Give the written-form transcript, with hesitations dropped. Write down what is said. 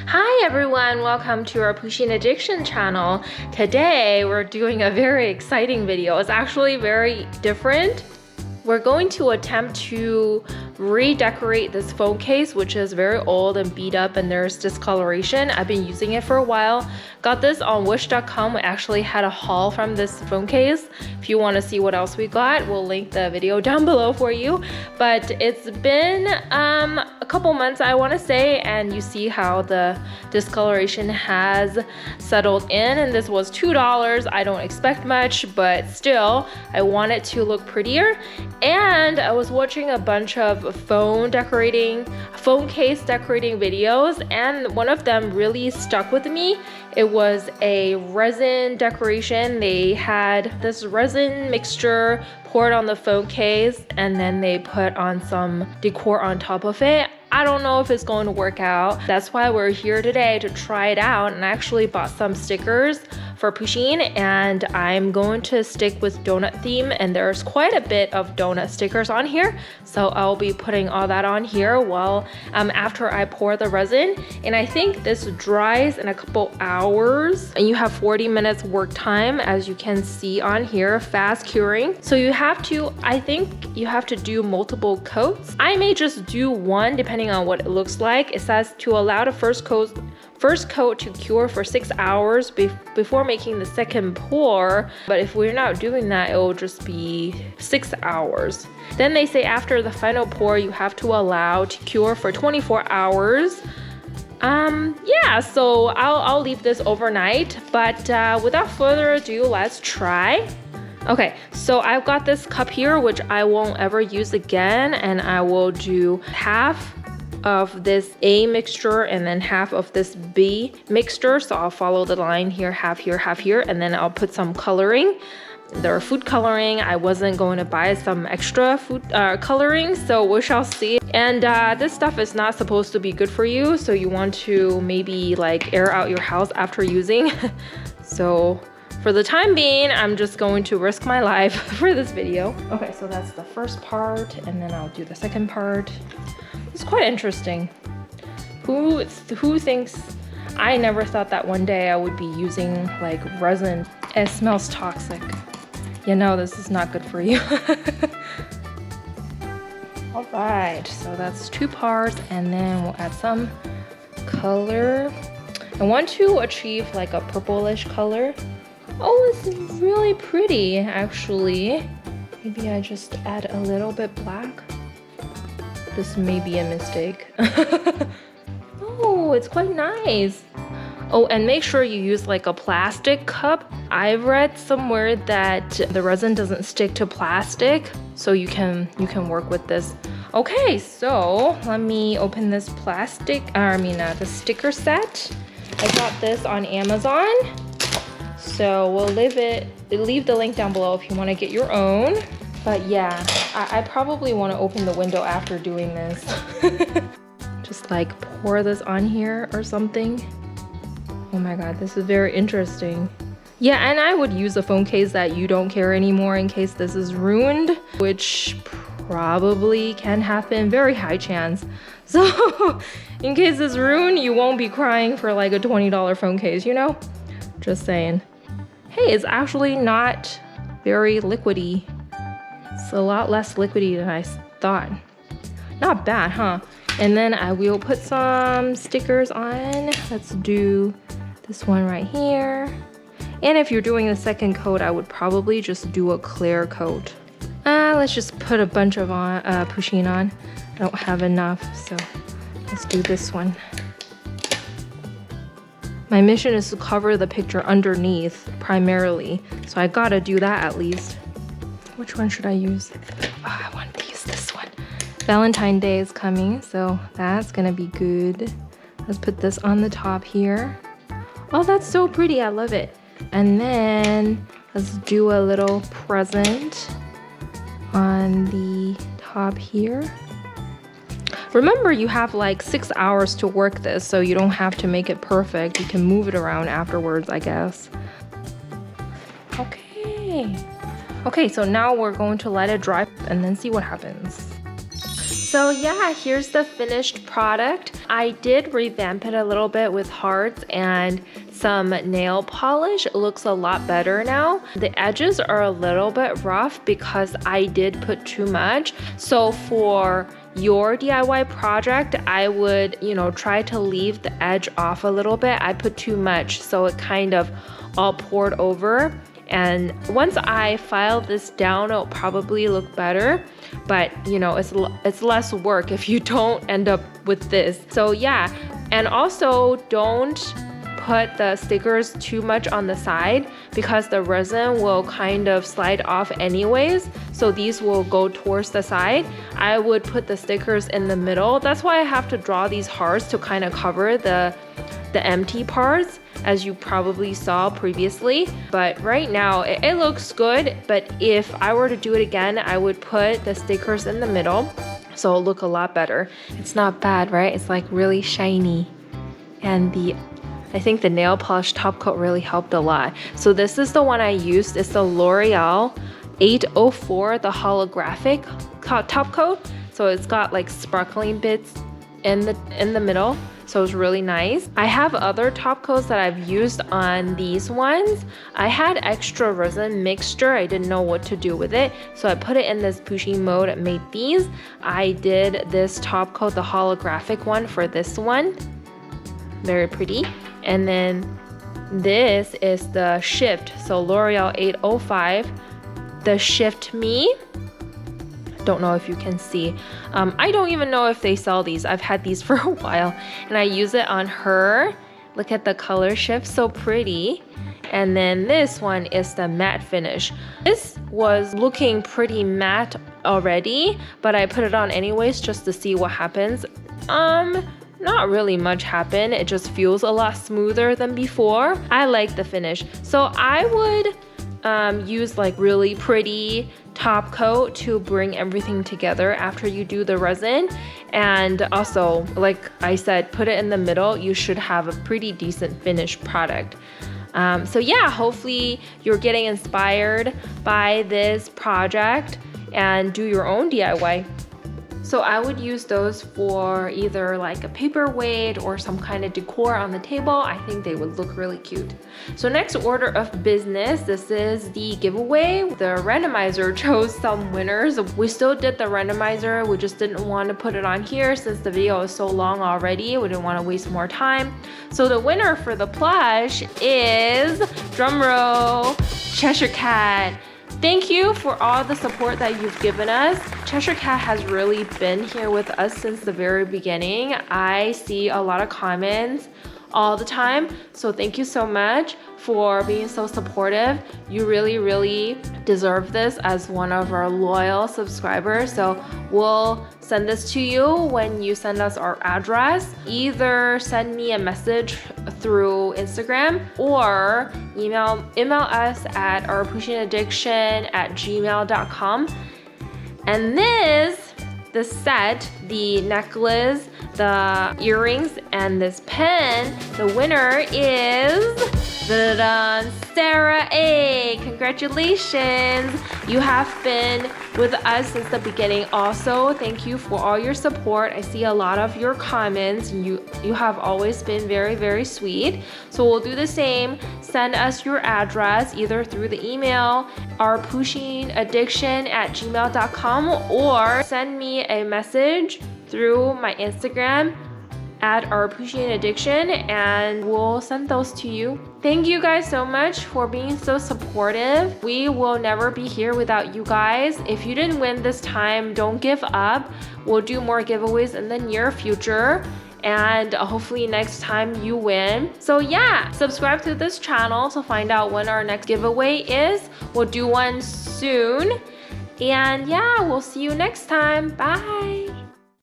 Hi everyone, welcome to our Pusheen Addiction channel. Today we're doing a very exciting video. It's actually very different. We're going to attempt to redecorate this phone case, which is very old and beat up and there's discoloration. I've been using it for a while. Got this on wish.com. We actually had a haul from this phone case. If you want to see what else we got, we'll link the video down below for you. But it's been a couple months, I want to say, and you see how the discoloration has settled in, and this was $2. I don't expect much, but still I want it to look prettier. And I was watching a bunch of phone case decorating videos, and one of them really stuck with me. It was a resin decoration. They had this resin mixture poured on the phone case, and then they put on some decor on top of it. I don't know if it's going to work out. That's why we're here today to try it out, and I actually bought some stickers for Pusheen, and I'm going to stick with donut theme, and there's quite a bit of donut stickers on here, so I'll be putting all that on here while after I pour the resin. And I think this dries in a couple hours, and you have 40 minutes work time, as you can see on here, fast curing. So I think you have to do multiple coats. I may just do one depending on what it looks like. It says to allow the first coat to cure for 6 hours before making the second pour, but if we're not doing that, it will just be 6 hours. Then they say after the final pour, you have to allow to cure for 24 hours. Yeah, so I'll leave this overnight, but without further ado, let's try. Okay, so I've got this cup here, which I won't ever use again, and I will do half of this A mixture and then half of this B mixture. So I'll follow the line here, half here, and then I'll put some coloring. They're food coloring. I wasn't going to buy some extra food coloring, so we shall see. And this stuff is not supposed to be good for you, so you want to maybe like air out your house after using. So for the time being, I'm just going to risk my life for this video. Okay, so that's the first part, and then I'll do the second part. It's quite interesting. Who thinks? I never thought that one day I would be using like resin. It smells toxic. You know, this is not good for you. All right, so that's 2 parts, and then we'll add some color. I want to achieve like a purplish color. Oh, it's really pretty, actually. Maybe I just add a little bit black. This may be a mistake. Oh, it's quite nice. Oh, and make sure you use like a plastic cup. I've read somewhere that the resin doesn't stick to plastic, so you can work with this. Okay, so let me open this the sticker set. I got this on Amazon. So we'll leave the link down below if you want to get your own. But yeah, I probably want to open the window after doing this. Just like pour this on here or something. Oh my god, this is very interesting. Yeah, and I would use a phone case that you don't carry anymore in case this is ruined, which probably can happen, very high chance. So in case it's ruined, you won't be crying for like a $20 phone case, you know? Just saying. Hey, it's actually not very liquidy. It's a lot less liquidy than I thought. Not bad, huh? And then I will put some stickers on. Let's do this one right here. And if you're doing the second coat, I would probably just do a clear coat. Let's just put a bunch of Pusheen on. I don't have enough, so let's do this one. My mission is to cover the picture underneath primarily, so I gotta do that at least. Which one should I use? Oh, I want to use this one. Valentine's Day is coming, so that's gonna be good. Let's put this on the top here. Oh, that's so pretty, I love it. And then let's do a little present on the top here. Remember, you have like 6 hours to work this, so you don't have to make it perfect. You can move it around afterwards, I guess. Okay, so now we're going to let it dry and then see what happens. So yeah, here's the finished product. I did revamp it a little bit with hearts and some nail polish. It looks a lot better now. The edges are a little bit rough because I did put too much. So for your DIY project, I would, try to leave the edge off a little bit. I put too much, so it kind of all poured over. And once I file this down, it'll probably look better, but it's less work if you don't end up with this. So yeah, and also don't put the stickers too much on the side because the resin will kind of slide off anyways, so these will go towards the side. I would put the stickers in the middle. That's why I have to draw these hearts to kind of cover the empty parts, as you probably saw previously. But right now it looks good, but if I were to do it again, I would put the stickers in the middle, so it'll look a lot better. It's not bad, right? It's like really shiny, and I think the nail polish top coat really helped a lot. So this is the one I used. It's the L'Oreal 804, the holographic top coat. So it's got like sparkling bits in the middle. So it's really nice. I have other top coats that I've used on these ones. I had extra resin mixture. I didn't know what to do with it, so I put it in this Pusheen mode and made these. I did this top coat, the holographic one, for this one. Very pretty. And then this is the Shift. So L'Oreal 805, the Shift Me. Don't know if you can see. I don't even know if they sell these. I've had these for a while, and I use it on her. Look at the color shift, so pretty. And then this one is the matte finish. This was looking pretty matte already, but I put it on anyways just to see what happens. Not really much happened. It just feels a lot smoother than before. I like the finish. So I would use like really pretty top coat to bring everything together after you do the resin. And also, like I said, put it in the middle. You should have a pretty decent finished product. So yeah, hopefully you're getting inspired by this project and do your own DIY. So I would use those for either like a paperweight or some kind of decor on the table. I think they would look really cute. So next order of business, this is the giveaway. The randomizer chose some winners. We still did the randomizer. We just didn't want to put it on here since the video is so long already. We didn't want to waste more time. So the winner for the plush is, drumroll, Cheshire Cat. Thank you for all the support that you've given us. Cheshire Cat has really been here with us since the very beginning. I see a lot of comments all the time, so thank you so much for being so supportive. You really deserve this as one of our loyal subscribers. So we'll send this to you when you send us our address. Either send me a message through Instagram or email us at ourpusheenaddiction@gmail.com. And the set, the necklace, the earrings, and this pen, the winner is Sarah A. Congratulations! You have been with us since the beginning. Also, thank you for all your support. I see a lot of your comments, and you have always been very sweet. So we'll do the same. Send us your address either through the email ourpusheenaddiction@gmail.com or send me a message through my Instagram at ourpusheenaddiction, and we'll send those to you. Thank you guys so much for being so supportive. We will never be here without you guys. If you didn't win this time, don't give up. We'll do more giveaways in the near future, and hopefully next time you win. So yeah, subscribe to this channel to find out when our next giveaway is. We'll do one soon. And yeah, we'll see you next time. Bye.